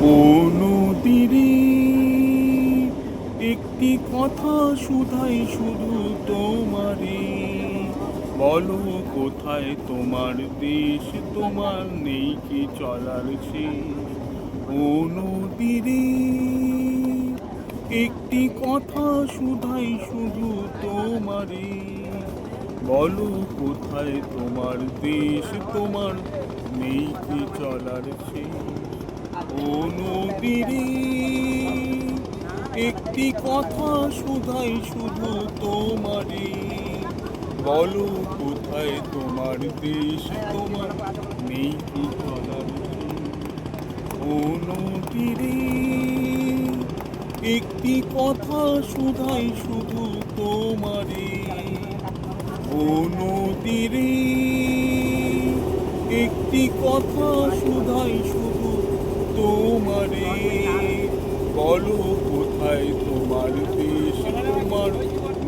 ও নদীরে একটি কথা শুধাই শুধু তোমারে, বলো কোথায় তোমার দেশ, তোমার নেই কি চলার শেষ। ও নদীরে একটি কথা শুধাই শুধু তোমারে, বলো কোথায় তোমার দেশ, তোমার নেই কি চলার শেষ। ও নদীরে একটি কথা শুধাই শুধু তোমারে, বলো কোথায় তোমার দেশ, তোমার নেই কি চলার শেষ। ও নদীরে একটি কথা শুধাই শুধু তোমারে, ও নদীরে একটি কথা শুধাই শুধু তোমারে, বলো কোথায় তোমার দেশ, তোমার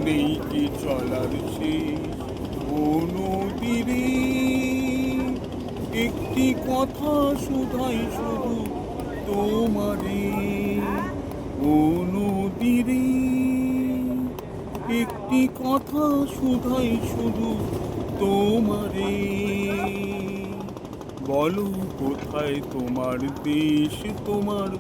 নেই কি চলার শেষ। ও নদীরে একটি কথা শুধাই শুধু তোমারে, ও নদীরে একটি কথা শুধাই শুধু তোমারে, বলো কোথায় তোমার দেশ, তোমার